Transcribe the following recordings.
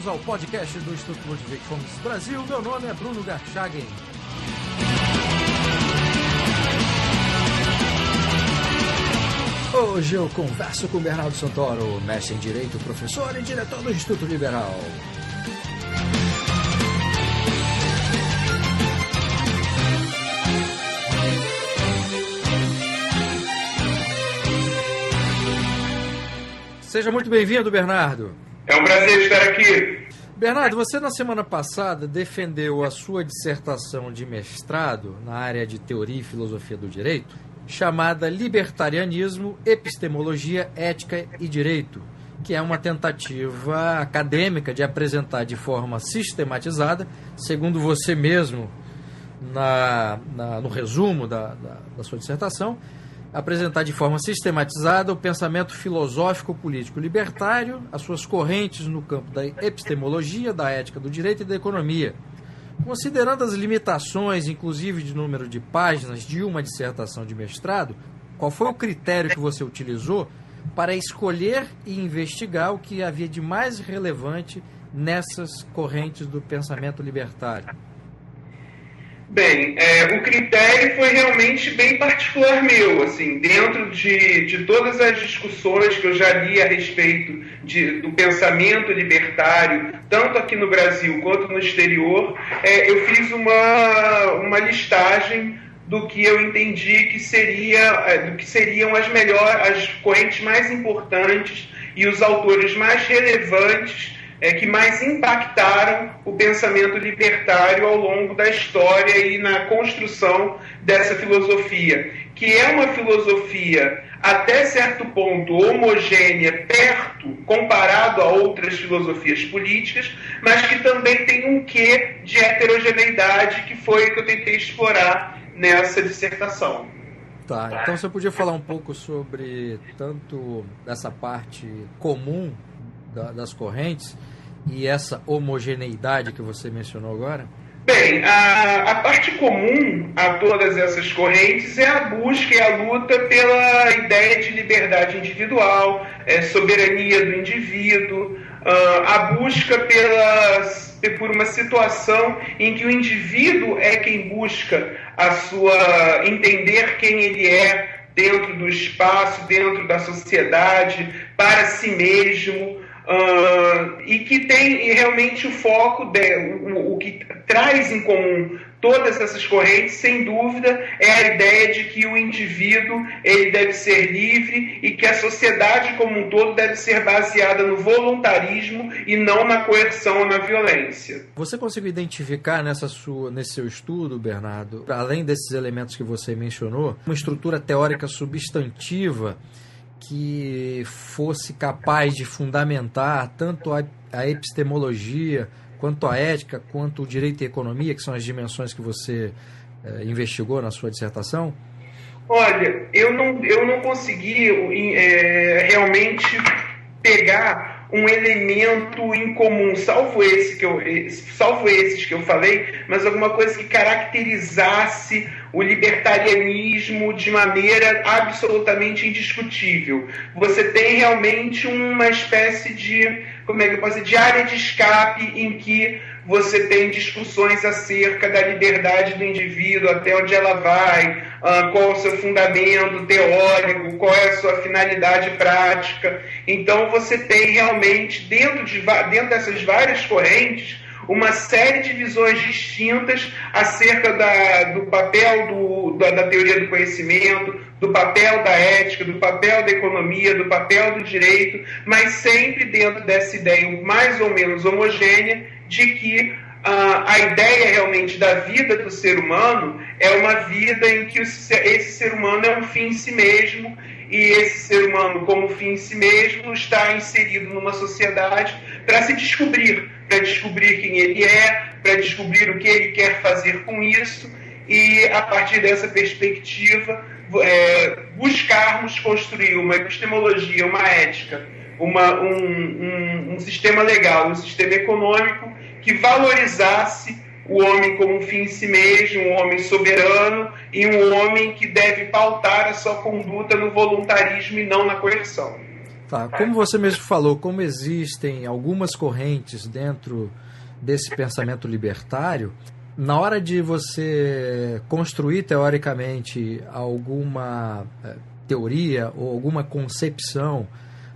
bem-vindos ao podcast do Instituto Ludwig Fomes Brasil. Meu nome é Bruno Garchagen. Hoje eu converso com Bernardo Santoro, mestre em Direito, professor e diretor do Instituto Liberal. Seja muito bem-vindo, Bernardo. É um prazer estar aqui. Bernardo, você na semana passada defendeu a sua dissertação de mestrado na área de Teoria e Filosofia do Direito, chamada Libertarianismo, Epistemologia, Ética e Direito, que é uma tentativa acadêmica de apresentar de forma sistematizada, segundo você mesmo no resumo da sua dissertação, apresentar de forma sistematizada o pensamento filosófico político libertário, as suas correntes no campo da epistemologia, da ética do direito e da economia. Considerando as limitações, inclusive de número de páginas de uma dissertação de mestrado, qual foi o critério que você utilizou para escolher e investigar o que havia de mais relevante nessas correntes do pensamento libertário? Bem, o critério foi realmente bem particular meu, assim, dentro de todas as discussões que eu já li a respeito do pensamento libertário, tanto aqui no Brasil quanto no exterior, eu fiz uma listagem do que eu entendi que seriam as correntes mais importantes e os autores mais relevantes que mais impactaram o pensamento libertário ao longo da história e na construção dessa filosofia, que é uma filosofia até certo ponto homogênea, comparado a outras filosofias políticas, mas que também tem um quê de heterogeneidade, que foi o que eu tentei explorar nessa dissertação. Tá, então você podia falar um pouco sobre tanto essa parte comum das correntes e essa homogeneidade que você mencionou agora? Bem, a parte comum a todas essas correntes é a busca e a luta pela ideia de liberdade individual, soberania do indivíduo, a busca por uma situação em que o indivíduo é quem busca entender quem ele é dentro do espaço, dentro da sociedade, para si mesmo. E que tem realmente o foco, o que traz em comum todas essas correntes, sem dúvida, é a ideia de que o indivíduo ele deve ser livre e que a sociedade como um todo deve ser baseada no voluntarismo e não na coerção ou na violência. Você conseguiu identificar nesse seu estudo, Bernardo, além desses elementos que você mencionou, uma estrutura teórica substantiva que fosse capaz de fundamentar tanto a epistemologia, quanto a ética, quanto o direito e a economia, que são as dimensões que você investigou na sua dissertação? Olha, eu não consegui realmente pegar um elemento em comum, salvo esses que eu falei, mas alguma coisa que caracterizasse o libertarianismo de maneira absolutamente indiscutível. Você tem realmente uma espécie de, de área de escape em que você tem discussões acerca da liberdade do indivíduo, até onde ela vai, qual é o seu fundamento teórico, qual é a sua finalidade prática. Então você tem realmente, dentro dessas várias correntes, uma série de visões distintas acerca do papel da teoria do conhecimento, do papel da ética, do papel da economia, do papel do direito, mas sempre dentro dessa ideia mais ou menos homogênea de que a ideia realmente da vida do ser humano é uma vida em que esse ser humano é um fim em si mesmo, e esse ser humano, como fim em si mesmo, está inserido numa sociedade para se descobrir, para descobrir quem ele é, para descobrir o que ele quer fazer com isso, e a partir dessa perspectiva buscarmos construir uma epistemologia, uma ética, um sistema legal, um sistema econômico que valorizasse o homem como um fim em si mesmo, um homem soberano e um homem que deve pautar a sua conduta no voluntarismo e não na coerção. Tá, como você mesmo falou, como existem algumas correntes dentro desse pensamento libertário, na hora de você construir teoricamente alguma teoria ou alguma concepção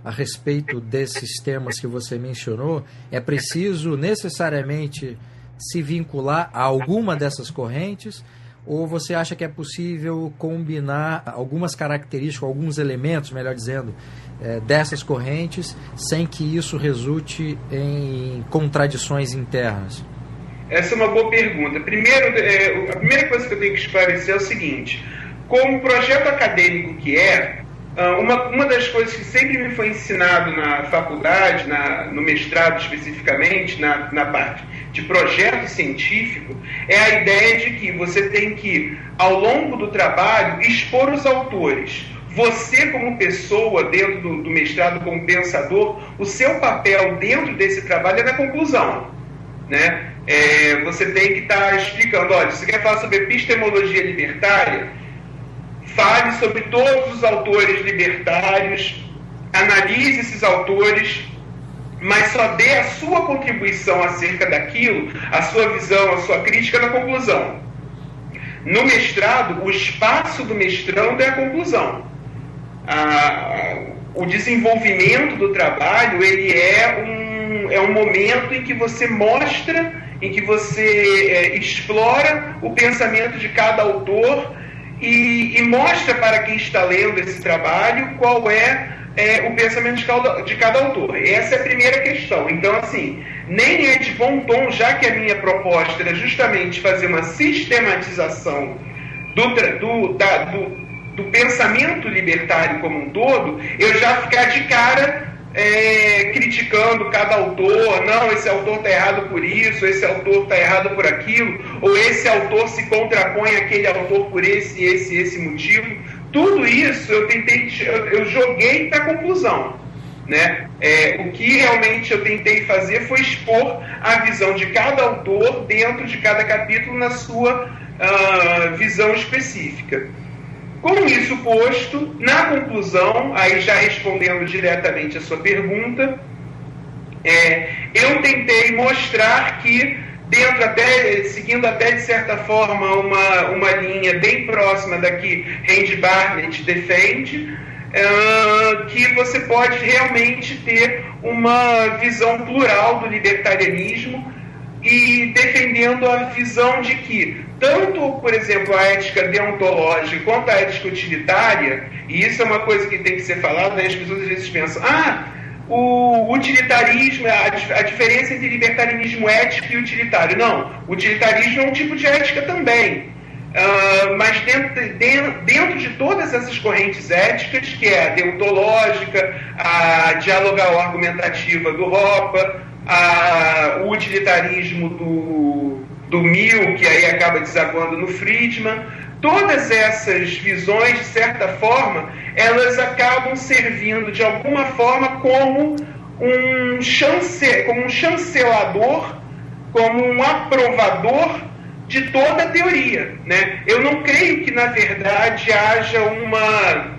a respeito desses temas que você mencionou, é preciso necessariamente se vincular a alguma dessas correntes, ou você acha que é possível combinar algumas características, alguns elementos, melhor dizendo, dessas correntes, sem que isso resulte em contradições internas? Essa é uma boa pergunta. Primeiro, a primeira coisa que eu tenho que esclarecer é o seguinte: como projeto acadêmico que é, uma das coisas que sempre me foi ensinado na faculdade, no mestrado especificamente, na parte de projeto científico, é a ideia de que você tem que, ao longo do trabalho, expor os autores. Você, como pessoa, dentro do mestrado, como pensador, o seu papel dentro desse trabalho é na conclusão, né? Você tem que estar explicando, olha, você quer falar sobre epistemologia libertária? Fale sobre todos os autores libertários, analise esses autores, mas só dê a sua contribuição acerca daquilo, a sua visão, a sua crítica na conclusão. No mestrado, o espaço do mestrando é a conclusão. O desenvolvimento do trabalho, ele é um momento em que você mostra, em que você explora o pensamento de cada autor e mostra para quem está lendo esse trabalho qual é o pensamento de cada autor. Essa é a primeira questão. Então, assim, nem é de bom tom, já que a minha proposta era justamente fazer uma sistematização do pensamento libertário como um todo, eu já ficar de cara criticando cada autor. Não, esse autor está errado por isso, esse autor está errado por aquilo, ou esse autor se contrapõe àquele autor por esse motivo. Tudo isso eu joguei para a conclusão, né? O que realmente eu tentei fazer foi expor a visão de cada autor dentro de cada capítulo na sua visão específica. Com isso posto, na conclusão, aí já respondendo diretamente a sua pergunta, eu tentei mostrar que, seguindo até de certa forma uma linha bem próxima da que Randy Barnett defende, que você pode realmente ter uma visão plural do libertarianismo e defendendo a visão de que tanto, por exemplo, a ética deontológica quanto a ética utilitária, e isso é uma coisa que tem que ser falada, né? As pessoas às vezes pensam, o utilitarismo, a diferença entre libertarianismo ético e utilitário. Não, o utilitarismo é um tipo de ética também. Mas dentro de todas essas correntes éticas, que é a deontológica, a dialogal-argumentativa do Hoppe, o utilitarismo do Mill, que aí acaba desaguando no Friedman, todas essas visões, de certa forma, elas acabam servindo de alguma forma como um chancelador, como um aprovador de toda a teoria, né? Eu não creio que, na verdade, haja uma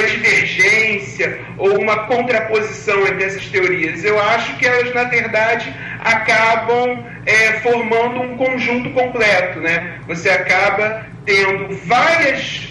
divergência ou uma contraposição entre essas teorias. Eu acho que elas, na verdade, acabam formando um conjunto completo, né? Você acaba tendo vários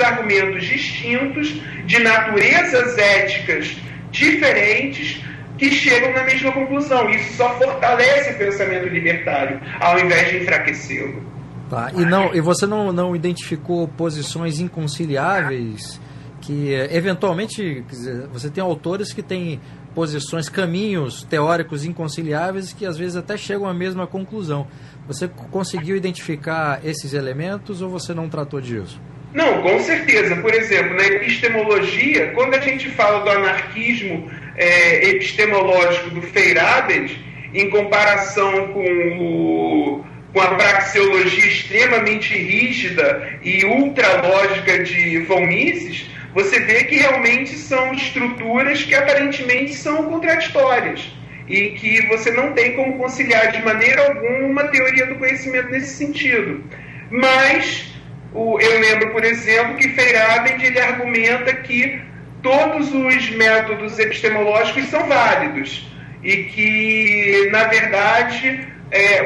argumentos distintos, de naturezas éticas diferentes, que chegam na mesma conclusão. Isso só fortalece o pensamento libertário, ao invés de enfraquecê-lo. Tá. E você não identificou posições inconciliáveis que, eventualmente, quer dizer, você tem autores que têm posições, caminhos teóricos inconciliáveis que às vezes até chegam à mesma conclusão. Você conseguiu identificar esses elementos ou você não tratou disso? Não, com certeza. Por exemplo, na epistemologia, quando a gente fala do anarquismo epistemológico do Feyerabend, em comparação com a praxeologia extremamente rígida e ultralógica de von Mises, você vê que realmente são estruturas que aparentemente são contraditórias e que você não tem como conciliar de maneira alguma uma teoria do conhecimento nesse sentido. Mas eu lembro, por exemplo, que Feyerabend ele argumenta que todos os métodos epistemológicos são válidos e que, na verdade,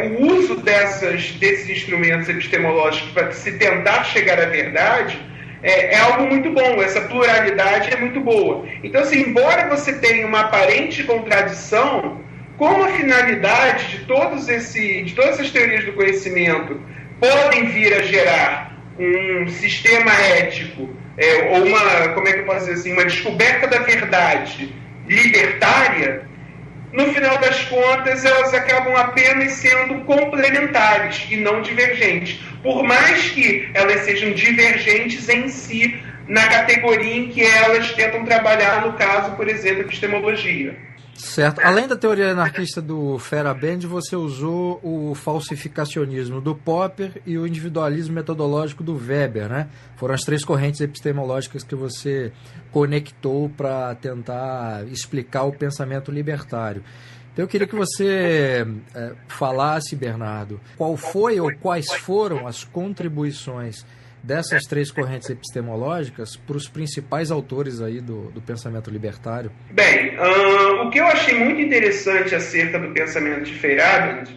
o uso desses instrumentos epistemológicos para se tentar chegar à verdade é algo muito bom, essa pluralidade é muito boa. Então, assim, embora você tenha uma aparente contradição, como a finalidade de todas essas teorias do conhecimento podem vir a gerar um sistema ético, ou uma descoberta da verdade libertária, no final das contas, elas acabam apenas sendo complementares e não divergentes. Por mais que elas sejam divergentes em si, na categoria em que elas tentam trabalhar, no caso, por exemplo, epistemologia. Certo. Além da teoria anarquista do Feyerabend, você usou o falsificacionismo do Popper e o individualismo metodológico do Weber, né? Foram as três correntes epistemológicas que você conectou para tentar explicar o pensamento libertário. Então eu queria que você falasse, Bernardo, qual foi ou quais foram as contribuições dessas três correntes epistemológicas para os principais autores aí do pensamento libertário? Bem, o que eu achei muito interessante acerca do pensamento de Feyerabend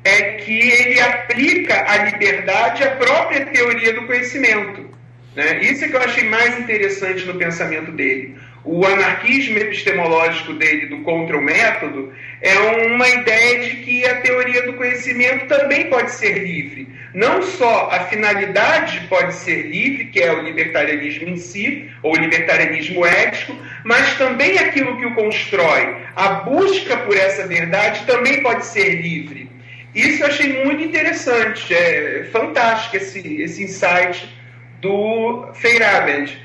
é que ele aplica a liberdade à própria teoria do conhecimento, né? Isso é que eu achei mais interessante no pensamento dele. O anarquismo epistemológico dele, do contra o método, é uma ideia de que a teoria do conhecimento também pode ser livre. Não só a finalidade pode ser livre, que é o libertarianismo em si, ou o libertarianismo ético, mas também aquilo que o constrói, a busca por essa verdade, também pode ser livre. Isso eu achei muito interessante, é fantástico esse insight do Feyerabend.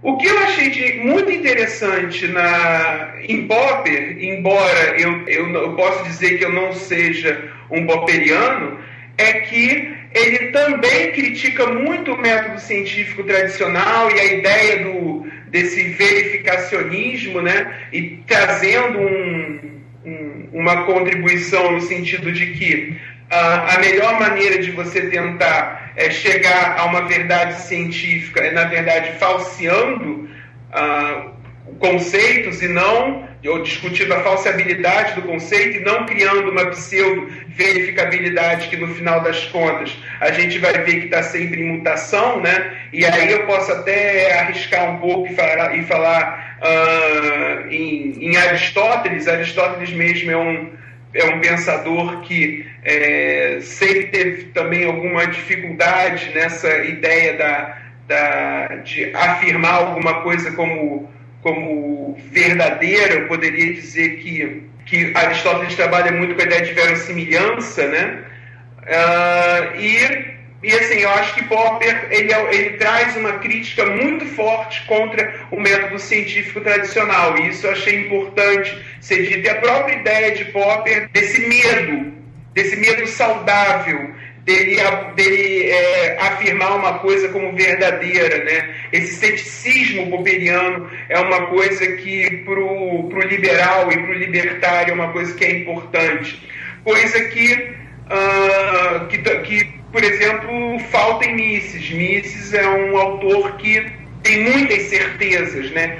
O que eu achei muito interessante em Popper, embora eu possa dizer que eu não seja um popperiano, é que ele também critica muito o método científico tradicional e a ideia desse verificacionismo, né? E trazendo uma contribuição no sentido de que a melhor maneira de você tentar chegar a uma verdade científica é, na verdade, falseando conceitos e não, ou discutindo a falseabilidade do conceito e não criando uma pseudo-verificabilidade que, no final das contas, a gente vai ver que está sempre em mutação, né? E aí eu posso até arriscar um pouco e falar em Aristóteles. Aristóteles mesmo é um pensador que sempre teve também alguma dificuldade nessa ideia de afirmar alguma coisa como verdadeira. Eu poderia dizer que Aristóteles trabalha muito com a ideia de verossimilhança, né? E assim, eu acho que Popper ele traz uma crítica muito forte contra o método científico tradicional, e isso eu achei importante ser dito. E a própria ideia de Popper desse medo saudável, dele afirmar uma coisa como verdadeira, né? Esse ceticismo popperiano é uma coisa que pro liberal e pro libertário é uma coisa que é importante, coisa que por exemplo, falta em Mises. Mises é um autor que tem muitas certezas, né?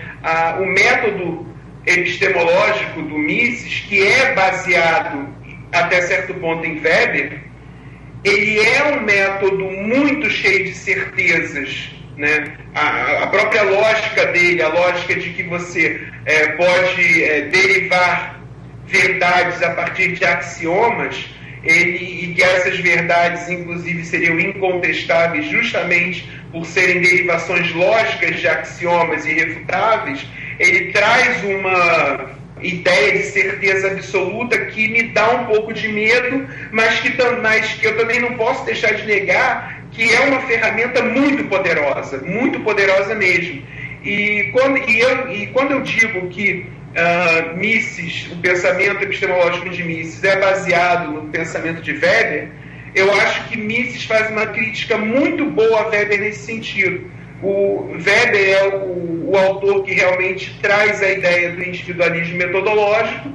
O método epistemológico do Mises, que é baseado até certo ponto em Weber, ele é um método muito cheio de certezas, né? A própria lógica dele, a lógica de que você pode derivar verdades a partir de axiomas, e que essas verdades, inclusive, seriam incontestáveis justamente por serem derivações lógicas de axiomas irrefutáveis, ele traz uma ideia de certeza absoluta que me dá um pouco de medo, mas que eu também não posso deixar de negar que é uma ferramenta muito poderosa mesmo. E quando eu digo que Mises, o pensamento epistemológico de Mises é baseado no pensamento de Weber, eu acho que Mises faz uma crítica muito boa a Weber nesse sentido. O Weber é o autor que realmente traz a ideia do individualismo metodológico.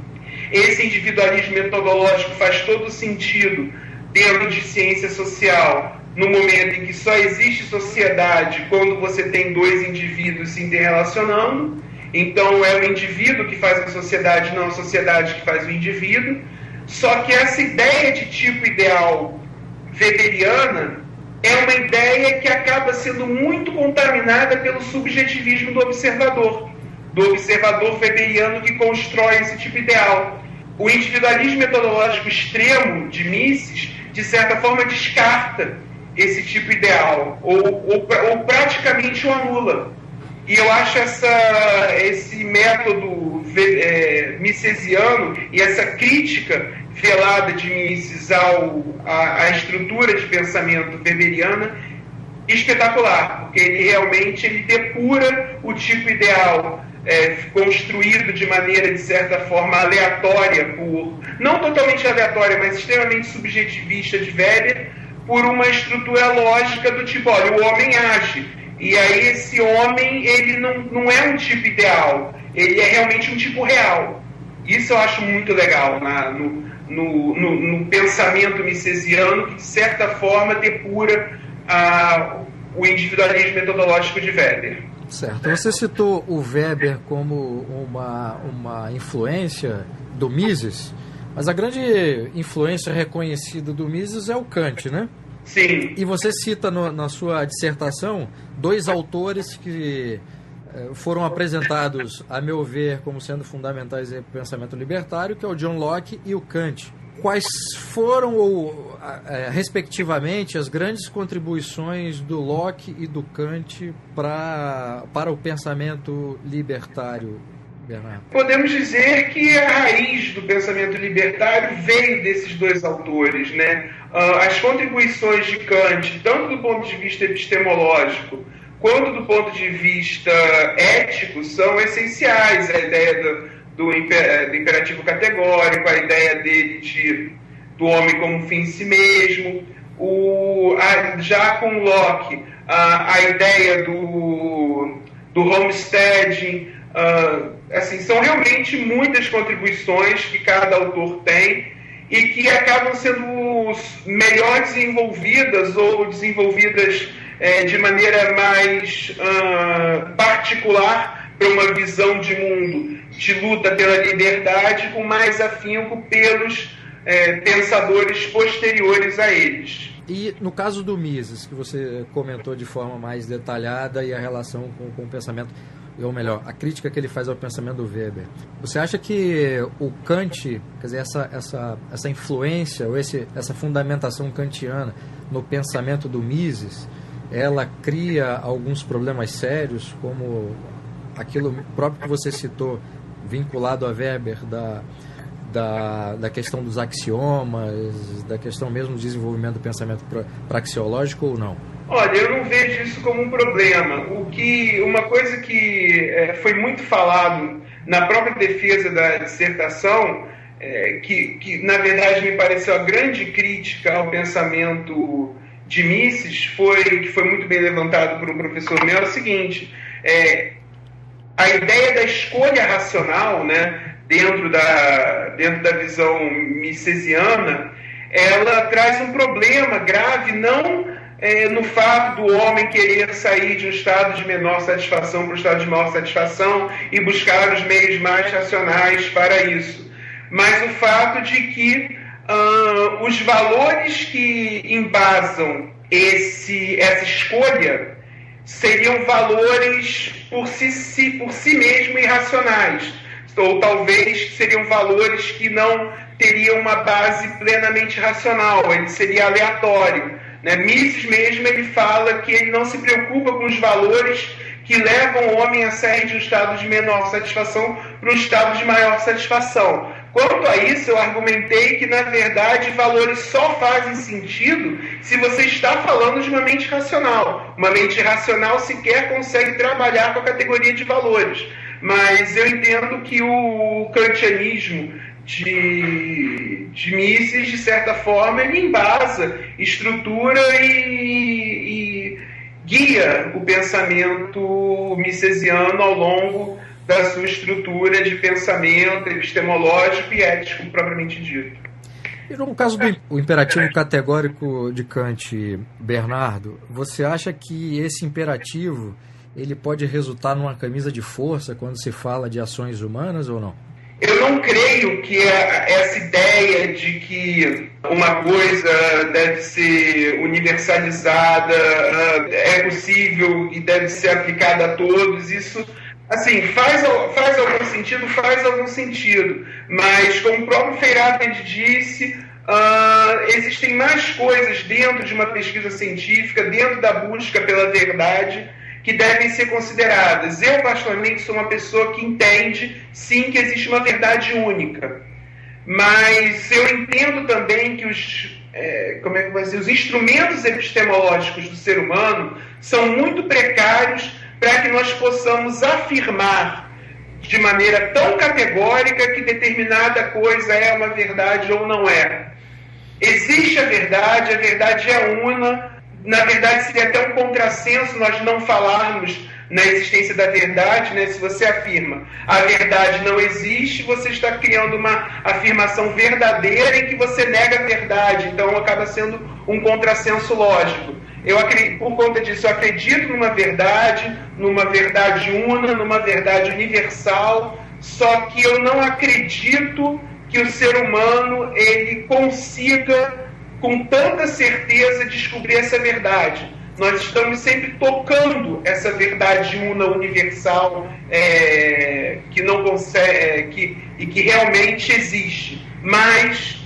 Esse individualismo metodológico faz todo sentido dentro de ciência social, no momento em que só existe sociedade quando você tem dois indivíduos se interrelacionando. Então é o indivíduo que faz a sociedade, não a sociedade que faz o indivíduo. Só que essa ideia de tipo ideal weberiana é uma ideia que acaba sendo muito contaminada pelo subjetivismo do observador weberiano que constrói esse tipo ideal. O individualismo metodológico extremo de Mises, de certa forma, descarta esse tipo ideal, ou praticamente o anula. E eu acho esse método misesiano e essa crítica velada de Mises à estrutura de pensamento weberiana espetacular, porque ele depura o tipo ideal construído de maneira, de certa forma, aleatória, não totalmente aleatória, mas extremamente subjetivista de Weber, por uma estrutura lógica do tipo, olha, o homem age, e aí esse homem, ele não é um tipo ideal, ele é realmente um tipo real. Isso eu acho muito legal no pensamento misesiano, que de certa forma depura o individualismo metodológico de Weber. Certo. Você citou o Weber como uma influência do Mises, mas a grande influência reconhecida do Mises é o Kant, né? Sim. E você cita na sua dissertação dois autores que foram apresentados, a meu ver, como sendo fundamentais em pensamento libertário, que é o John Locke e o Kant. Quais foram, respectivamente, as grandes contribuições do Locke e do Kant para o pensamento libertário, Bernardo? Podemos dizer que a raiz do pensamento libertário veio desses dois autores, né? As contribuições de Kant, tanto do ponto de vista epistemológico quanto do ponto de vista ético, são essenciais. A ideia do imperativo categórico, a ideia dele do homem como fim em si mesmo, já com Locke, a ideia do homesteading, assim, são realmente muitas contribuições que cada autor tem e que acabam sendo melhor desenvolvidas ou desenvolvidas de maneira mais particular para uma visão de mundo de luta pela liberdade com mais afinco pelos pensadores posteriores a eles. E no caso do Mises, que você comentou de forma mais detalhada e a relação com o pensamento, ou melhor, a crítica que ele faz ao pensamento do Weber, você acha que o Kant, quer dizer, essa influência ou essa fundamentação kantiana no pensamento do Mises, ela cria alguns problemas sérios, como aquilo próprio que você citou, vinculado a Weber, da questão dos axiomas, da questão mesmo do desenvolvimento do pensamento praxeológico, ou não? Olha, eu não vejo isso como um problema. Uma coisa que foi muito falado na própria defesa da dissertação, que na verdade me pareceu a grande crítica ao pensamento de Mises, que foi muito bem levantado por um professor meu, é o seguinte: a ideia da escolha racional, né, dentro da visão misesiana, ela traz um problema grave, não no fato do homem querer sair de um estado de menor satisfação para um estado de maior satisfação e buscar os meios mais racionais para isso, mas o fato de que os valores que embasam essa escolha seriam valores por si mesmo irracionais, ou talvez seriam valores que não teriam uma base plenamente racional, ele seria aleatório. Mises mesmo, ele fala que ele não se preocupa com os valores que levam o homem a sair de um estado de menor satisfação para um estado de maior satisfação. Quanto a isso, eu argumentei que, na verdade, valores só fazem sentido se você está falando de uma mente racional. Uma mente racional sequer consegue trabalhar com a categoria de valores. Mas eu entendo que o kantianismo de Mises, de certa forma, ele embasa, estrutura e guia o pensamento misesiano ao longo da sua estrutura de pensamento epistemológico e ético propriamente dito. E no caso do imperativo categórico de Kant, Bernardo, você acha que esse imperativo ele pode resultar numa camisa de força quando se fala de ações humanas ou não? Eu não creio que essa ideia de que uma coisa deve ser universalizada, é possível e deve ser aplicada a todos, isso, assim, faz algum sentido, mas como o próprio Feyerabend disse, existem mais coisas dentro de uma pesquisa científica, dentro da busca pela verdade, que devem ser consideradas. Eu, particularmente, sou uma pessoa que entende, sim, que existe uma verdade única. Mas eu entendo também que os instrumentos epistemológicos do ser humano são muito precários para que nós possamos afirmar de maneira tão categórica que determinada coisa é uma verdade ou não é. Existe a verdade é una. Na verdade, seria até um contrassenso nós não falarmos na existência da verdade, né? Se você afirma a verdade não existe, você está criando uma afirmação verdadeira em que você nega a verdade. Então, acaba sendo um contrassenso lógico. Por conta disso, eu acredito numa verdade una, numa verdade universal, só que eu não acredito que o ser humano ele consiga com tanta certeza descobrir essa verdade. Nós estamos sempre tocando essa verdade una, universal, que não consegue, que realmente existe. Mas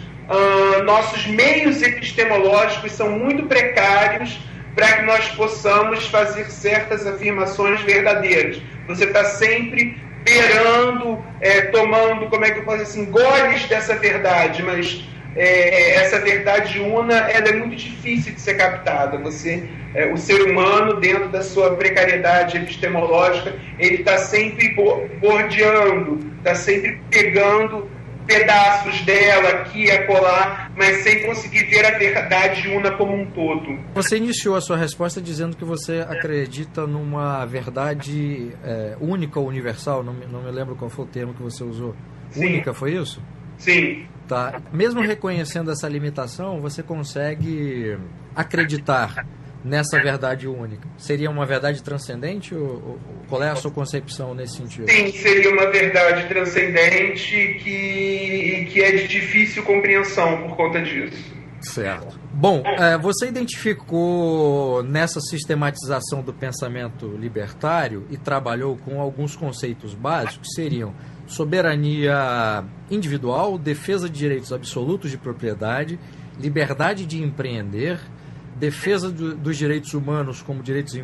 nossos meios epistemológicos são muito precários para que nós possamos fazer certas afirmações verdadeiras. Você está sempre beirando, tomando, goles dessa verdade, mas essa verdade una ela é muito difícil de ser captada. O ser humano, dentro da sua precariedade epistemológica, ele está sempre bordeando, está sempre pegando pedaços dela aqui e acolá, mas sem conseguir ver a verdade una como um todo. Você iniciou a sua resposta dizendo que você acredita numa verdade única ou universal, não me lembro qual foi o termo que você usou. Sim. Única, foi isso? Sim. Tá. Mesmo reconhecendo essa limitação, você consegue acreditar nessa verdade única? Seria uma verdade transcendente? Ou qual é a sua concepção nesse sentido? Sim, seria uma verdade transcendente que é de difícil compreensão por conta disso. Certo. Bom, você identificou nessa sistematização do pensamento libertário e trabalhou com alguns conceitos básicos, que seriam soberania individual, defesa de direitos absolutos de propriedade, liberdade de empreender, defesa dos direitos humanos como direitos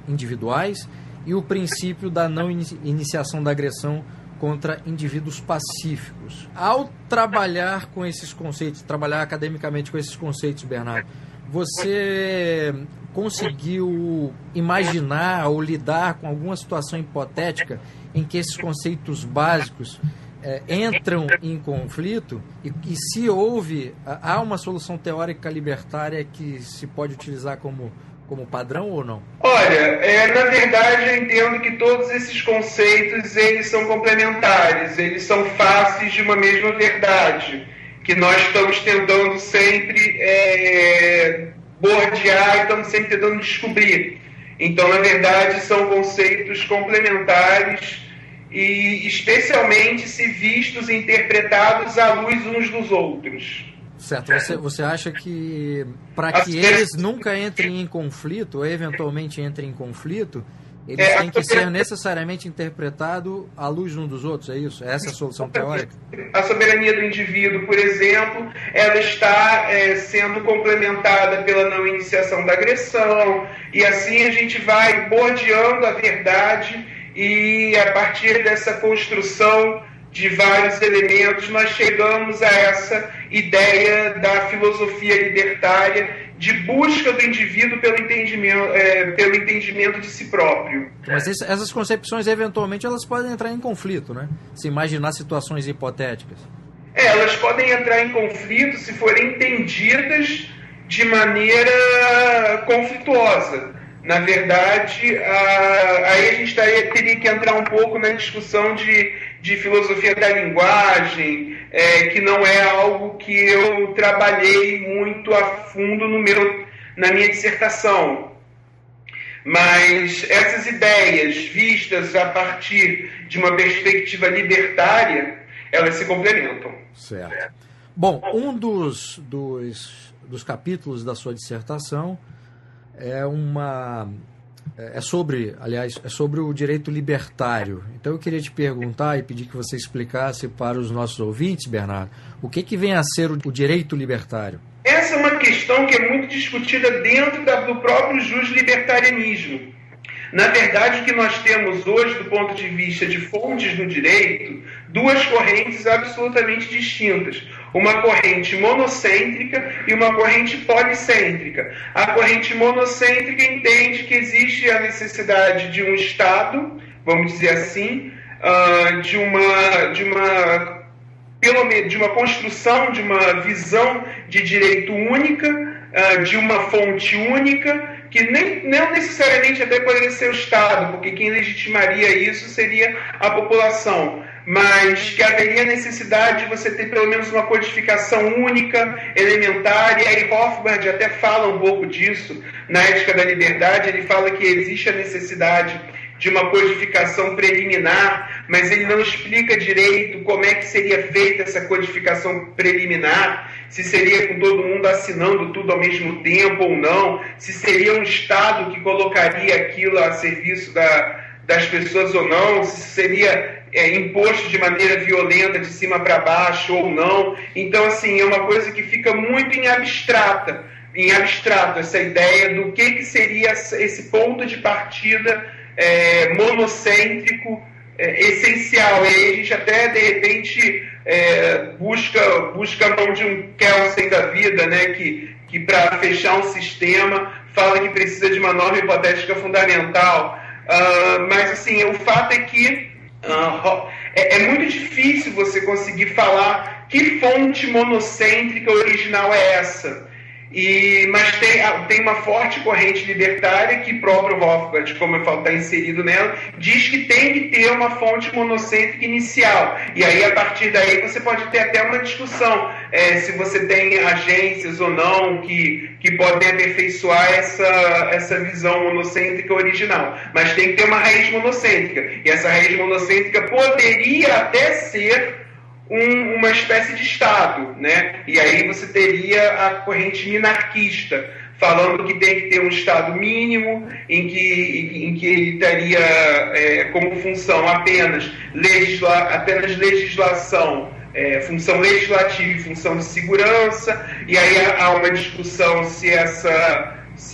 individuais e o princípio da não iniciação da agressão contra indivíduos pacíficos. Ao trabalhar com esses conceitos, trabalhar academicamente com esses conceitos, Bernardo, você conseguiu imaginar ou lidar com alguma situação hipotética em que esses conceitos básicos entram em conflito e se há uma solução teórica libertária que se pode utilizar como padrão ou não? Olha, na verdade eu entendo que todos esses conceitos eles são complementares, eles são faces de uma mesma verdade, que nós estamos tentando sempre bordear e estamos sempre tentando descobrir. Então, na verdade, são conceitos complementares e especialmente se vistos e interpretados à luz uns dos outros. Certo. Você acha que para que eles nunca entrem em conflito, ou eventualmente entrem em conflito, eles têm que ser necessariamente interpretados à luz uns dos outros, é isso? Essa é a solução teórica? A soberania do indivíduo, por exemplo, ela está sendo complementada pela não iniciação da agressão, e assim a gente vai bordeando a verdade e a partir dessa construção de vários elementos, nós chegamos a essa ideia da filosofia libertária de busca do indivíduo pelo entendimento de si próprio. Mas essas concepções, eventualmente, elas podem entrar em conflito, né? Se imaginar situações hipotéticas. Elas podem entrar em conflito se forem entendidas de maneira conflituosa. na verdade, aí a gente teria que entrar um pouco na discussão de filosofia da linguagem, que não é algo que eu trabalhei muito a fundo na minha dissertação. Mas essas ideias vistas a partir de uma perspectiva libertária, elas se complementam. Certo. Bom, um dos capítulos da sua dissertação é sobre o direito libertário. Então eu queria te perguntar e pedir que você explicasse para os nossos ouvintes, Bernardo, o que vem a ser o direito libertário? Essa é uma questão que é muito discutida dentro do próprio juslibertarianismo. Na verdade, o que nós temos hoje, do ponto de vista de fontes do direito, duas correntes absolutamente distintas. Uma corrente monocêntrica e uma corrente policêntrica. A corrente monocêntrica entende que existe a necessidade de um Estado, vamos dizer assim, de uma construção, de uma visão de direito única, de uma fonte única, que não necessariamente até poderia ser o Estado, porque quem legitimaria isso seria a população, mas que haveria necessidade de você ter pelo menos uma codificação única, elementar, e aí Rothbard até fala um pouco disso na Ética da Liberdade. Ele fala que existe a necessidade de uma codificação preliminar, mas ele não explica direito como é que seria feita essa codificação preliminar, se seria com todo mundo assinando tudo ao mesmo tempo ou não, se seria um Estado que colocaria aquilo a serviço das pessoas ou não, se seria imposto de maneira violenta de cima para baixo ou não. Então, assim, é uma coisa que fica muito em abstrato essa ideia do que seria esse ponto de partida monocêntrico essencial. E aí a gente até, de repente, busca a mão de um Kelsen da vida, né, que para fechar um sistema fala que precisa de uma norma hipotética fundamental. Mas, assim, o fato é que é muito difícil você conseguir falar que fonte monocêntrica original é essa. Mas tem uma forte corrente libertária que próprio Rothbard, como eu falo, está inserido nela, diz que tem que ter uma fonte monocêntrica inicial. E aí, a partir daí, você pode ter até uma discussão se você tem agências ou não que podem aperfeiçoar essa visão monocêntrica original. Mas tem que ter uma raiz monocêntrica. E essa raiz monocêntrica poderia até ser uma espécie de Estado, né? E aí você teria a corrente minarquista, falando que tem que ter um Estado mínimo, em que ele teria como função apenas legislação, função legislativa e função de segurança. E aí há uma discussão se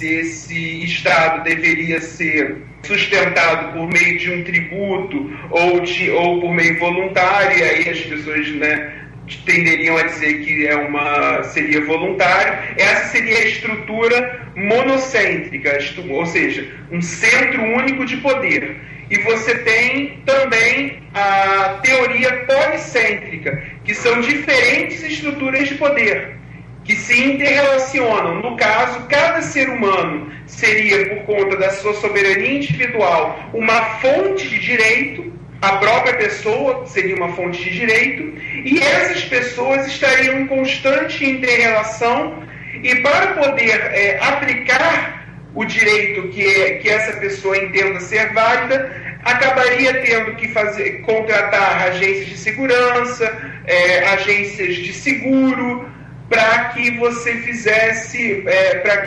esse Estado deveria ser sustentado por meio de um tributo ou por meio voluntário. E aí as pessoas, né, tenderiam a dizer que seria voluntário. Essa seria a estrutura monocêntrica, ou seja, um centro único de poder. E você tem também a teoria policêntrica, que são diferentes estruturas de poder, que se interrelacionam. No caso, cada ser humano seria, por conta da sua soberania individual, uma fonte de direito. A própria pessoa seria uma fonte de direito, e essas pessoas estariam em constante interrelação, e para poder aplicar o direito que essa pessoa entenda ser válida, acabaria tendo que contratar agências de segurança, agências de seguro, para que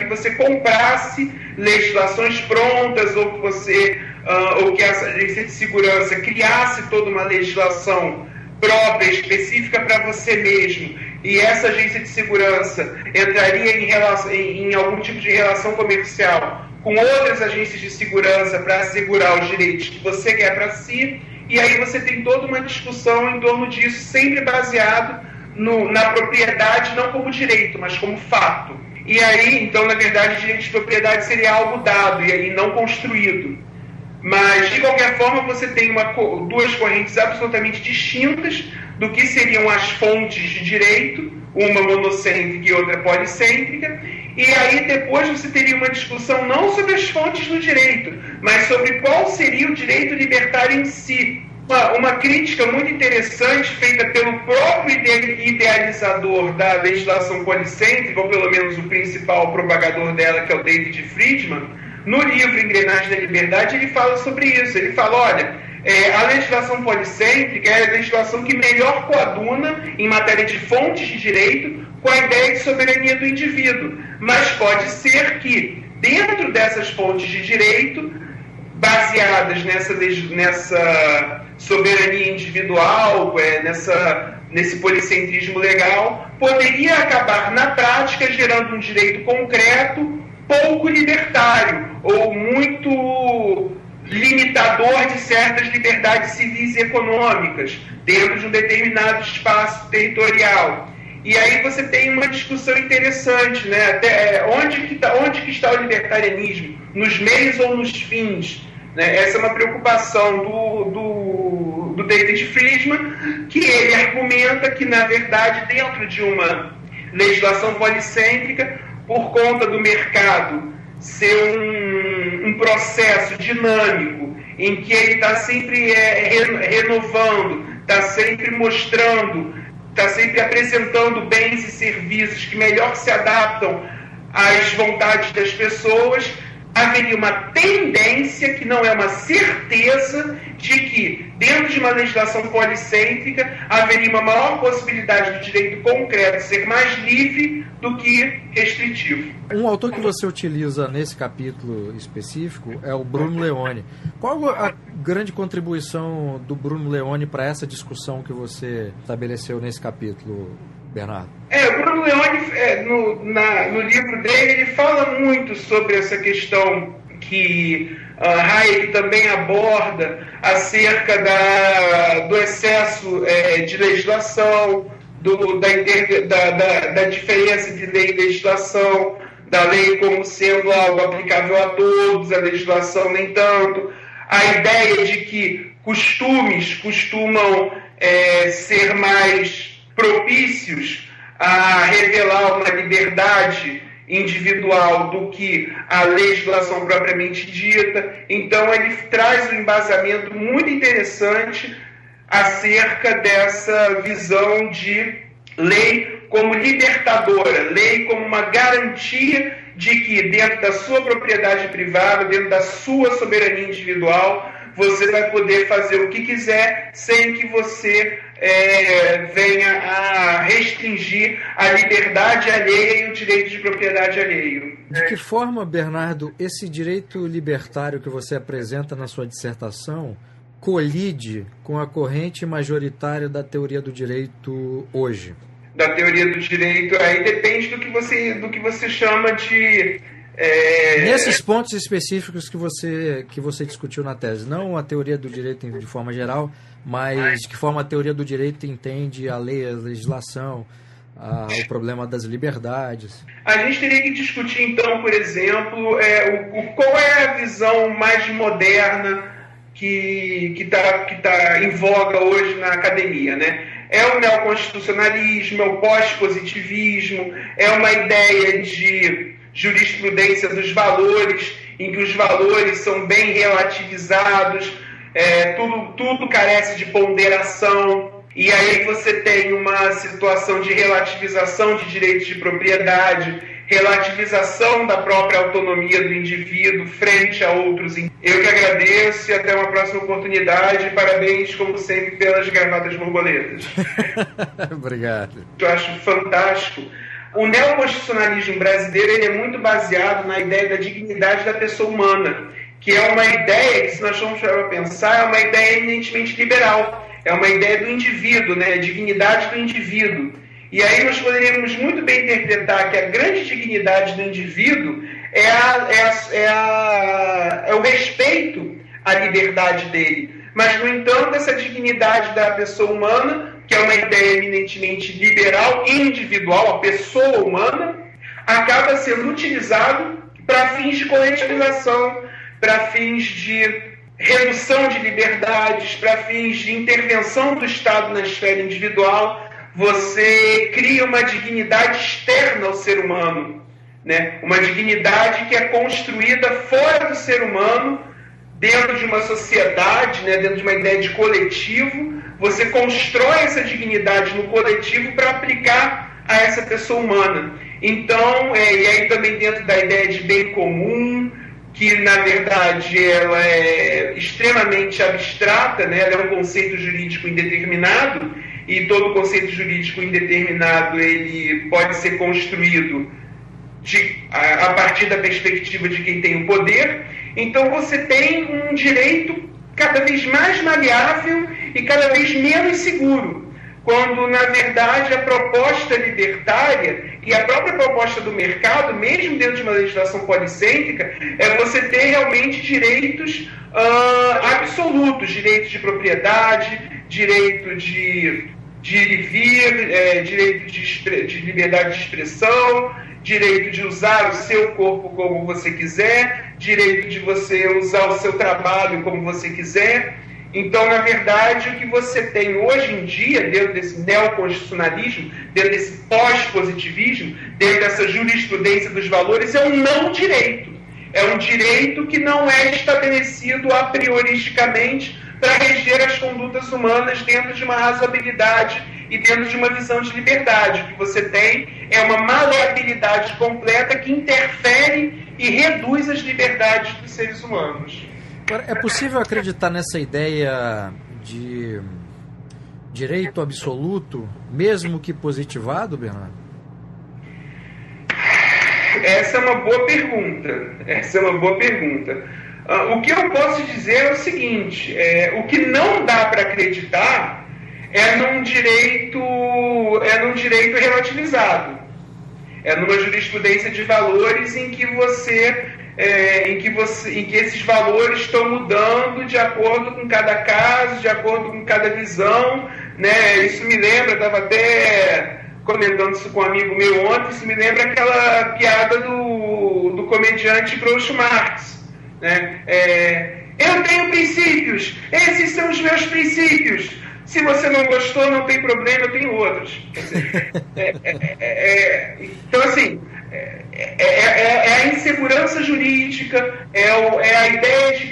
você comprasse legislações prontas, ou que essa agência de segurança criasse toda uma legislação própria, específica para você mesmo. E essa agência de segurança entraria em algum tipo de relação comercial com outras agências de segurança para assegurar os direitos que você quer para si. E aí você tem toda uma discussão em torno disso, sempre baseado na propriedade, não como direito, mas como fato. E aí, então, na verdade, direito de propriedade seria algo dado, e aí não construído. Mas, de qualquer forma, você tem duas correntes absolutamente distintas do que seriam as fontes de direito, uma monocêntrica e outra policêntrica, E aí depois você teria uma discussão não sobre as fontes do direito, mas sobre qual seria o direito libertário em si. Uma crítica muito interessante feita pelo próprio idealizador da legislação policêntrica, ou pelo menos o principal propagador dela, que é o David Friedman, no livro Engrenagem da Liberdade, ele fala sobre isso. Ele fala, olha, a legislação policêntrica é a legislação que melhor coaduna em matéria de fontes de direito com a ideia de soberania do indivíduo. Mas pode ser que, dentro dessas fontes de direito, baseadas nessa soberania individual, nesse policentrismo legal, poderia acabar, na prática, gerando um direito concreto pouco libertário, ou muito limitador de certas liberdades civis e econômicas, dentro de um determinado espaço territorial. E aí você tem uma discussão interessante, né? Até onde que está o libertarianismo? Nos meios ou nos fins? Né? Essa é uma preocupação do David Friedman, que ele argumenta que, na verdade, dentro de uma legislação policêntrica, por conta do mercado ser um processo dinâmico, em que ele está sempre renovando, está sempre mostrando, está sempre apresentando bens e serviços que melhor se adaptam às vontades das pessoas, haveria uma tendência, que não é uma certeza, de que, dentro de uma legislação policêntrica, haveria uma maior possibilidade do direito concreto ser mais livre do que restritivo. Um autor que você utiliza nesse capítulo específico é o Bruno Leone. Qual a grande contribuição do Bruno Leone para essa discussão que você estabeleceu nesse capítulo, Bernardo? O Bruno Leone, no livro dele, ele fala muito sobre essa questão que Hayek também aborda acerca do excesso de legislação, da diferença de lei e legislação, da lei como sendo algo aplicável a todos, a legislação nem tanto, a ideia de que costumes costumam ser mais propícios a revelar uma liberdade individual do que a legislação propriamente dita. Então ele traz um embasamento muito interessante acerca dessa visão de lei como libertadora, lei como uma garantia de que dentro da sua propriedade privada, dentro da sua soberania individual, você vai poder fazer o que quiser sem que você venha a restringir a liberdade alheia e o direito de propriedade alheio. De que forma, Bernardo, esse direito libertário que você apresenta na sua dissertação colide com a corrente majoritária da teoria do direito hoje? Da teoria do direito, aí depende do que você chama de... Nesses pontos específicos que você discutiu na tese, não a teoria do direito de forma geral, mas de que forma a teoria do direito entende a lei, a legislação, o problema das liberdades. A gente teria que discutir, então, por exemplo, qual é a visão mais moderna que tá em voga hoje na academia, né? É o neoconstitucionalismo, é o pós-positivismo, é uma ideia de jurisprudência dos valores, em que os valores são bem relativizados, tudo carece de ponderação, e aí você tem uma situação de relativização de direitos de propriedade, relativização da própria autonomia do indivíduo frente a outros. Eu que agradeço e até uma próxima oportunidade. Parabéns, como sempre, pelas gravadas borboletas. Obrigado. Eu acho fantástico. O neoconstitucionalismo brasileiro ele é muito baseado na ideia da dignidade da pessoa humana, que é uma ideia que, se nós formos para pensar, é uma ideia eminentemente liberal. É uma ideia do indivíduo, né? A dignidade do indivíduo. E aí nós poderíamos muito bem interpretar que a grande dignidade do indivíduo é o respeito à liberdade dele. Mas, no entanto, essa dignidade da pessoa humana, que é uma ideia eminentemente liberal e individual, a pessoa humana, acaba sendo utilizado para fins de coletivização, para fins de redução de liberdades, para fins de intervenção do Estado na esfera individual. Você cria uma dignidade externa ao ser humano, né? Uma dignidade que é construída fora do ser humano, dentro de uma sociedade, né? Dentro de uma ideia de coletivo. Você constrói essa dignidade no coletivo para aplicar a essa pessoa humana. Então, e aí também dentro da ideia de bem comum, que na verdade ela é extremamente abstrata, né? Ela é um conceito jurídico indeterminado, e todo conceito jurídico indeterminado ele pode ser construído a partir da perspectiva de quem tem o poder. Então você tem um direito cada vez mais maleável e cada vez menos seguro, quando na verdade a proposta libertária e a própria proposta do mercado, mesmo dentro de uma legislação policêntrica, é você ter realmente direitos absolutos, direitos de propriedade, direito de ir e vir, direito de liberdade de expressão, direito de usar o seu corpo como você quiser, direito de você usar o seu trabalho como você quiser. Então, na verdade, o que você tem hoje em dia, dentro desse neoconstitucionalismo, dentro desse pós-positivismo, dentro dessa jurisprudência dos valores, é um não direito. É um direito que não é estabelecido a prioristicamente para reger as condutas humanas dentro de uma razoabilidade e dentro de uma visão de liberdade. O que você tem é uma maleabilidade completa que interfere e reduz as liberdades dos seres humanos. Agora, é possível acreditar nessa ideia de direito absoluto, mesmo que positivado, Bernardo? Essa é uma boa pergunta. O que eu posso dizer é o seguinte, o que não dá para acreditar é num direito relativizado. É numa jurisprudência de valores em que esses valores estão mudando de acordo com cada caso, de acordo com cada visão, né? Isso me lembra, estava até comentando isso com um amigo meu ontem, isso me lembra aquela piada do comediante Groucho Marx, né? Eu tenho princípios, esses são os meus princípios. Se você não gostou, não tem problema, eu tenho outros. Então, assim, é a insegurança jurídica, é a ideia de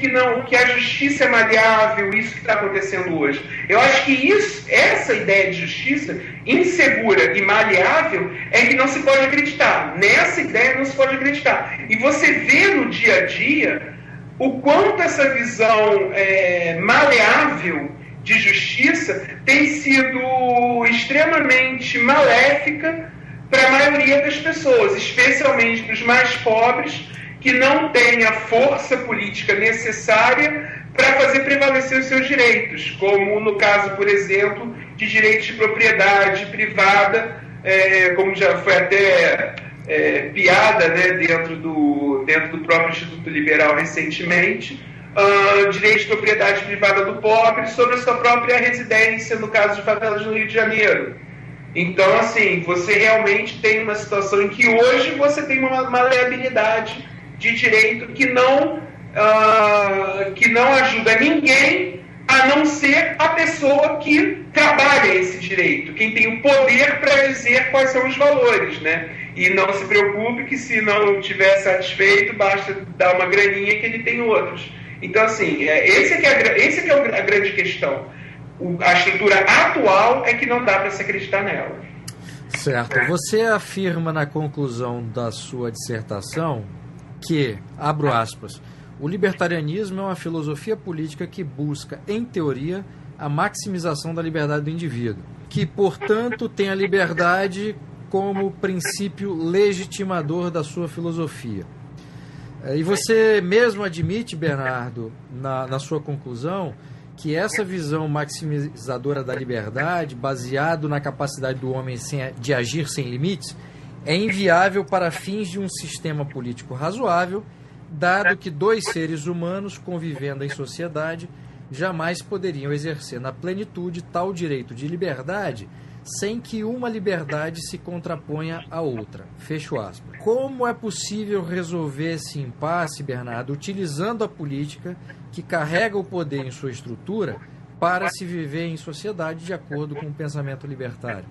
que a justiça é maleável, isso que está acontecendo hoje. Eu acho que essa ideia de justiça insegura e maleável é que não se pode acreditar. Nessa ideia não se pode acreditar. E você vê no dia a dia o quanto essa visão maleável de justiça tem sido extremamente maléfica para a maioria das pessoas, especialmente dos mais pobres, que não têm a força política necessária para fazer prevalecer os seus direitos, como no caso, por exemplo, de direitos de propriedade privada, como já foi até piada, né, dentro do próprio Instituto Liberal recentemente, direito de propriedade privada do pobre sobre a sua própria residência, no caso de favelas no Rio de Janeiro. Então, assim, você realmente tem uma situação em que hoje você tem uma maleabilidade de direito que não ajuda ninguém a não ser a pessoa que trabalha esse direito, quem tem o poder para dizer quais são os valores, né? E não se preocupe que se não estiver satisfeito, basta dar uma graninha que ele tem outros. Então, assim, esse é a grande questão. A estrutura atual é que não dá para se acreditar nela. Certo. Você afirma na conclusão da sua dissertação que, abro aspas, o libertarianismo é uma filosofia política que busca, em teoria, a maximização da liberdade do indivíduo, que, portanto, tem a liberdade como princípio legitimador da sua filosofia. E você mesmo admite, Bernardo, na sua conclusão, que essa visão maximizadora da liberdade, baseado na capacidade do homem de agir sem limites, é inviável para fins de um sistema político razoável, dado que dois seres humanos convivendo em sociedade jamais poderiam exercer na plenitude tal direito de liberdade sem que uma liberdade se contraponha à outra. Fecho aspas. Como é possível resolver esse impasse, Bernardo, utilizando a política que carrega o poder em sua estrutura para se viver em sociedade de acordo com o pensamento libertário?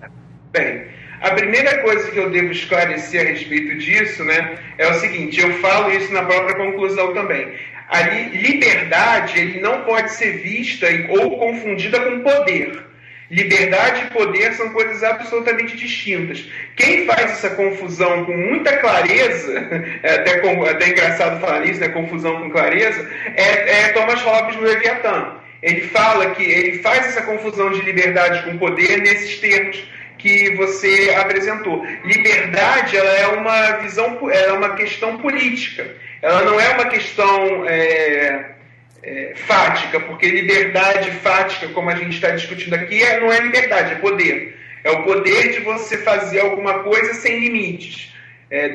Bem, A primeira coisa que eu devo esclarecer a respeito disso, né, é o seguinte, eu falo isso na própria conclusão também. A liberdade ele não pode ser vista ou confundida com poder. Liberdade e poder são coisas absolutamente distintas. Quem faz essa confusão com muita clareza, até engraçado falar isso, né, confusão com clareza, é Thomas Hobbes no Leviatã. Ele fala que ele faz essa confusão de liberdade com poder nesses termos que você apresentou. Liberdade, ela é uma visão, ela é uma questão política. Ela não é uma questão fática, porque liberdade fática, como a gente está discutindo aqui, não é liberdade, é poder. É o poder de você fazer alguma coisa sem limites,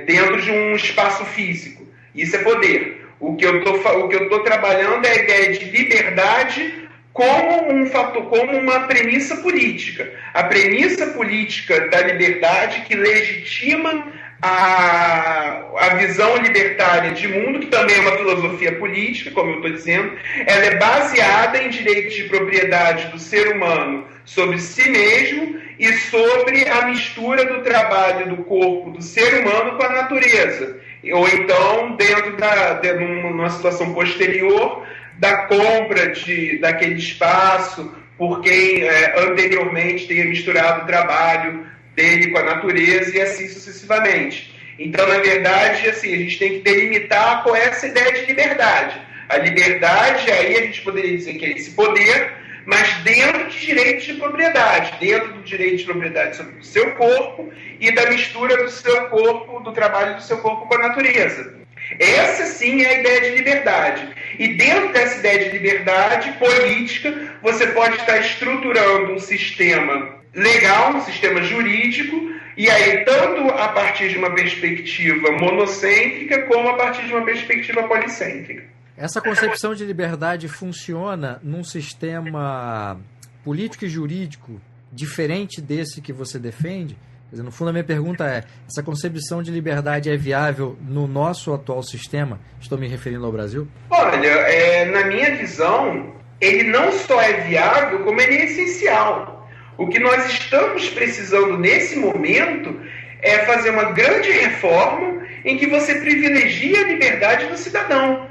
dentro de um espaço físico. Isso é poder. O que eu estou trabalhando é a ideia de liberdade como um fator, como uma premissa política. A premissa política da liberdade que legitima a visão libertária de mundo, que também é uma filosofia política, como eu estou dizendo, ela é baseada em direitos de propriedade do ser humano sobre si mesmo e sobre a mistura do trabalho do corpo do ser humano com a natureza. Ou então, numa situação posterior, da compra daquele espaço por quem anteriormente tenha misturado o trabalho dele com a natureza e assim sucessivamente. Então, na verdade, assim, a gente tem que delimitar qual é essa ideia de liberdade. A liberdade, aí a gente poderia dizer que é esse poder, mas dentro de direitos de propriedade, dentro do direito de propriedade sobre o seu corpo e da mistura do seu corpo, do trabalho do seu corpo com a natureza. Essa sim é a ideia de liberdade. E dentro dessa ideia de liberdade política, você pode estar estruturando um sistema legal, um sistema jurídico, e aí tanto a partir de uma perspectiva monocêntrica, como a partir de uma perspectiva policêntrica. Essa concepção de liberdade funciona num sistema político e jurídico diferente desse que você defende? Quer dizer, no fundo, a minha pergunta é, essa concepção de liberdade é viável no nosso atual sistema? Estou me referindo ao Brasil? Olha, na minha visão, ele não só é viável, como ele é essencial. O que nós estamos precisando nesse momento é fazer uma grande reforma em que você privilegia a liberdade do cidadão.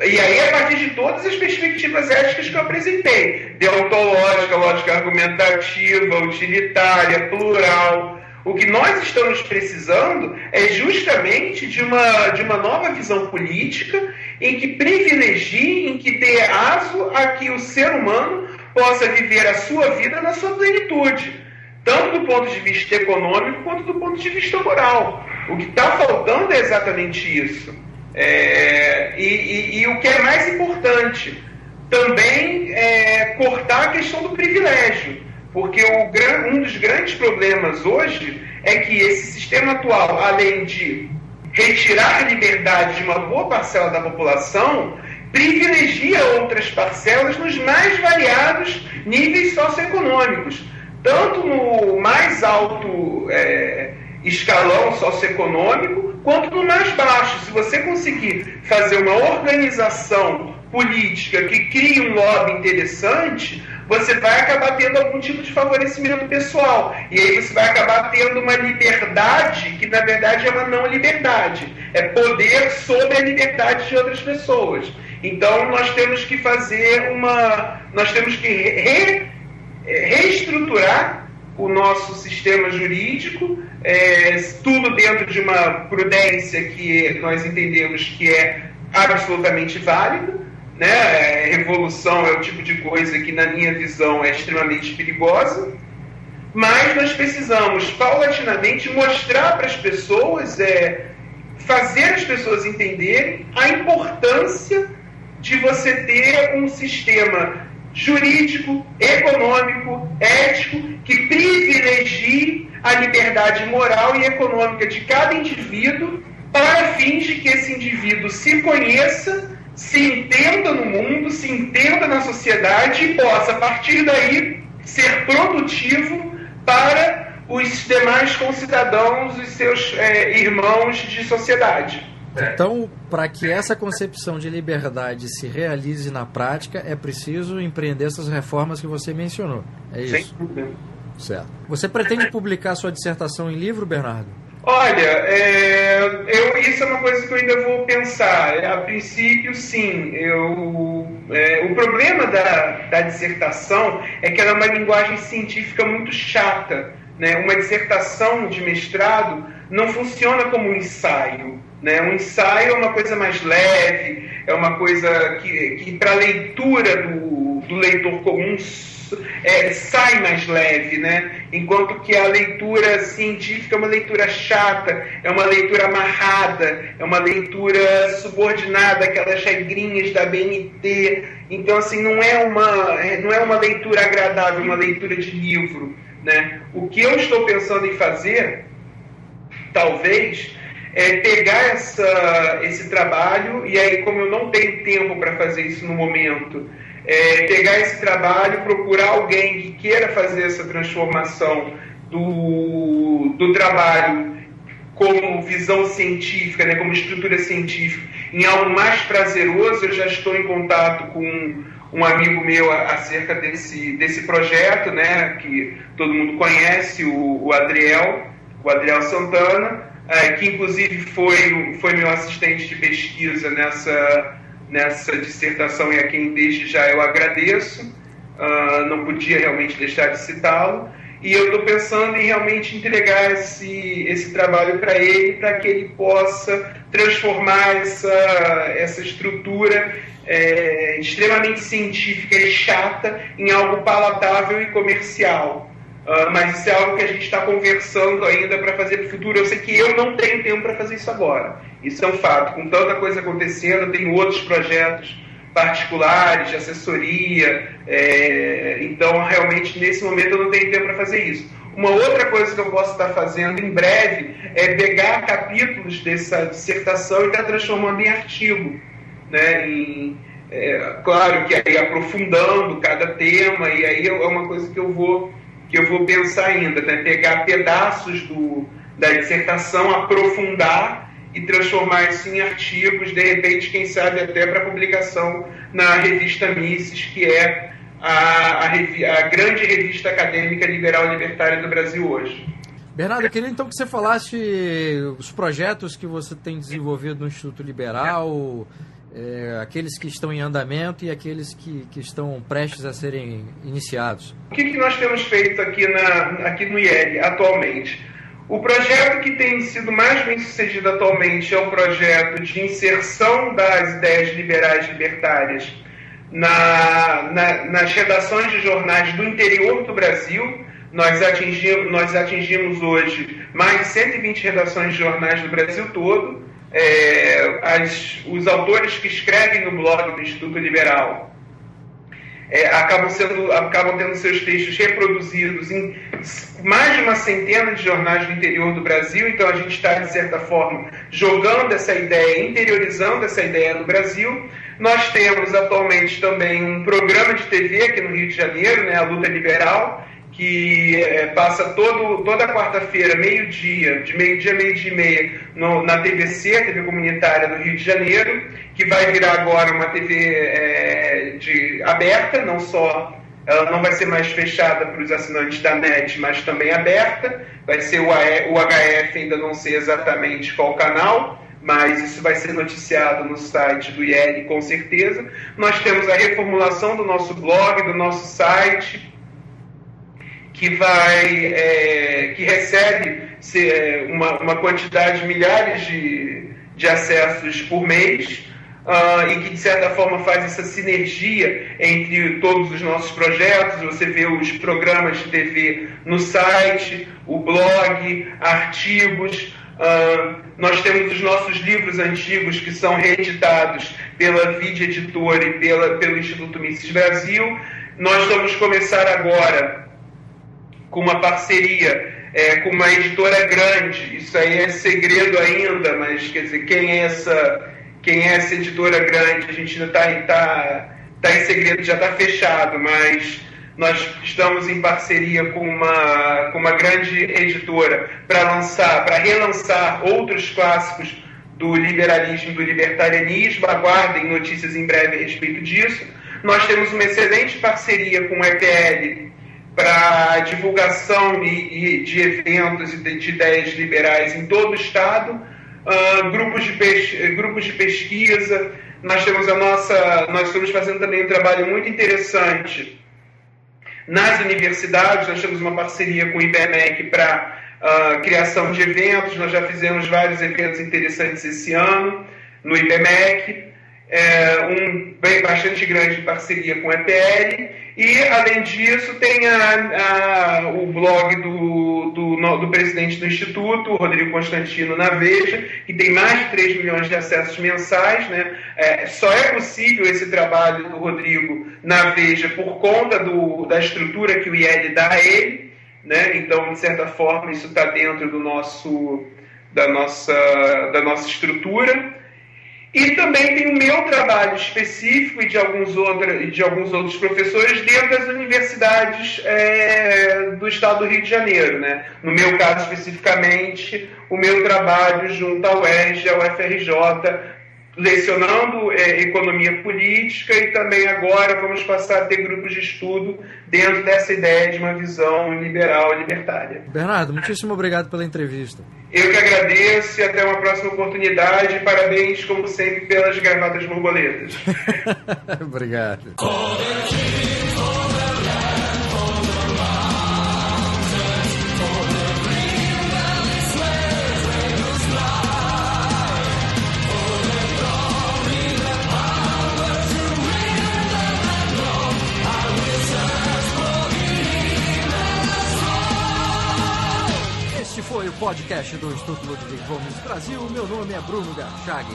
E aí, a partir de todas as perspectivas éticas que eu apresentei, deontológica, lógica argumentativa, utilitária, plural. O que nós estamos precisando é justamente de uma nova visão política em que privilegie, em que dê aso a que o ser humano possa viver a sua vida na sua plenitude, tanto do ponto de vista econômico quanto do ponto de vista moral. O que está faltando é exatamente isso. E o que é mais importante, também cortar a questão do privilégio. Porque um dos grandes problemas hoje é que esse sistema atual, além de retirar a liberdade de uma boa parcela da população, privilegia outras parcelas nos mais variados níveis socioeconômicos. Tanto no mais alto escalão socioeconômico, quanto no mais baixo. Se você conseguir fazer uma organização política que crie um lobby interessante, você vai acabar tendo algum tipo de favorecimento pessoal. E aí você vai acabar tendo uma liberdade que, na verdade, é uma não liberdade. É poder sobre a liberdade de outras pessoas. Então, nós temos que nós temos que reestruturar o nosso sistema jurídico, tudo dentro de uma prudência que nós entendemos que é absolutamente válida. Né? Revolução é o tipo de coisa que, na minha visão, é extremamente perigosa, mas nós precisamos, paulatinamente, mostrar para as pessoas, fazer as pessoas entenderem a importância de você ter um sistema jurídico, econômico, ético, que privilegie a liberdade moral e econômica de cada indivíduo, para fins de que esse indivíduo se conheça, se entenda no mundo, se entenda na sociedade e possa, a partir daí, ser produtivo para os demais concidadãos, os seus irmãos de sociedade. Então, para que essa concepção de liberdade se realize na prática, é preciso empreender essas reformas que você mencionou. É isso? Sem dúvida. Certo. Você pretende publicar sua dissertação em livro, Bernardo? Olha, isso é uma coisa que eu ainda vou pensar. A princípio, sim. O problema da dissertação é que ela é uma linguagem científica muito chata, né? Uma dissertação de mestrado não funciona como um ensaio, né? Um ensaio é uma coisa mais leve, é uma coisa que para a leitura do leitor comum sai mais leve, né? Enquanto que a leitura científica é uma leitura chata, é uma leitura amarrada, é uma leitura subordinada àquelas regrinhas da BNT. Então, assim, não é uma leitura agradável, uma leitura de livro, né? O que eu estou pensando em fazer, talvez, é pegar esse trabalho, e aí, como eu não tenho tempo para fazer isso no momento, pegar esse trabalho, procurar alguém que queira fazer essa transformação do trabalho como visão científica, né, como estrutura científica, em algo mais prazeroso. Eu já estou em contato com um amigo meu acerca desse projeto, né, que todo mundo conhece, o Adriel Santana, que inclusive foi meu assistente de pesquisa nessa dissertação, e a quem desde já eu agradeço. Não podia realmente deixar de citá-lo, e eu estou pensando em realmente entregar esse trabalho para ele, para que ele possa transformar essa estrutura extremamente científica e chata em algo palatável e comercial. Mas isso é algo que a gente está conversando ainda para fazer para o futuro. Eu sei que eu não tenho tempo para fazer isso agora. Isso é um fato. Com tanta coisa acontecendo, eu tenho outros projetos particulares, de assessoria. Então, realmente, nesse momento, eu não tenho tempo para fazer isso. Uma outra coisa que eu posso estar fazendo em breve é pegar capítulos dessa dissertação e estar transformando em artigo, né? Claro que aí aprofundando cada tema, e aí é uma coisa que eu vou pensar ainda, né? Pegar pedaços da dissertação, aprofundar e transformar isso em artigos, de repente, quem sabe até para publicação na revista Mises, que é a grande revista acadêmica liberal e libertária do Brasil hoje. Bernardo, eu queria então que você falasse os projetos que você tem desenvolvido no Instituto Liberal, aqueles que estão em andamento e aqueles que estão prestes a serem iniciados. O que nós temos feito aqui no IEL atualmente? O projeto que tem sido mais bem sucedido atualmente é o projeto de inserção das ideias liberais libertárias nas redações de jornais do interior do Brasil. Nós atingimos hoje mais de 120 redações de jornais do Brasil todo. Os autores que escrevem no blog do Instituto Liberal acabam tendo seus textos reproduzidos em mais de uma centena de jornais do interior do Brasil. Então a gente está, de certa forma, jogando essa ideia, interiorizando essa ideia no Brasil. Nós temos atualmente também um programa de TV aqui no Rio de Janeiro, né, a Luta Liberal, que passa toda quarta-feira, de meio-dia a meia, na TVC, a TV comunitária do Rio de Janeiro, que vai virar agora uma TV aberta, ela não vai ser mais fechada para os assinantes da NET, mas também aberta. Vai ser o HF, ainda não sei exatamente qual canal, mas isso vai ser noticiado no site do IEL, com certeza. Nós temos a reformulação do nosso blog, do nosso site, que recebe uma quantidade de milhares de acessos por mês, e que, de certa forma, faz essa sinergia entre todos os nossos projetos. Você vê os programas de TV no site, o blog, artigos. Nós temos os nossos livros antigos, que são reeditados pela Vide Editora e pelo Instituto Mises Brasil. Nós vamos começar agora com uma parceria com uma editora grande. Isso aí é segredo ainda, mas, quer dizer, quem é essa editora grande? A gente ainda está em segredo, já está fechado, mas nós estamos em parceria com uma grande editora para relançar outros clássicos do liberalismo, do libertarianismo. Aguardem notícias em breve a respeito disso. Nós temos uma excelente parceria com o EPL para divulgação de eventos e de ideias liberais em todo o Estado, grupos de pesquisa. Nós estamos fazendo também um trabalho muito interessante nas universidades. Nós temos uma parceria com o IBMEC para criação de eventos. Nós já fizemos vários eventos interessantes esse ano no IBMEC, bastante grande parceria com o EPL, e além disso tem o blog do presidente do Instituto, Rodrigo Constantino, na Veja, que tem mais de 3 milhões de acessos mensais, né? Só é possível esse trabalho do Rodrigo na Veja por conta da estrutura que o IEL dá a ele, né? Então, de certa forma, isso está dentro da nossa estrutura. E também tem o meu trabalho específico e de alguns outros professores dentro das universidades do estado do Rio de Janeiro, né? No meu caso, especificamente, o meu trabalho junto à UERJ, ao UFRJ, lecionando economia política, e também agora vamos passar a ter grupos de estudo dentro dessa ideia de uma visão liberal e libertária. Bernardo, muitíssimo obrigado pela entrevista. Eu que agradeço e até uma próxima oportunidade. Parabéns, como sempre, pelas gravatas borboletas. Obrigado. Foi o podcast do Instituto Ludwig Fomes Brasil. Meu nome é Bruno Garchagin.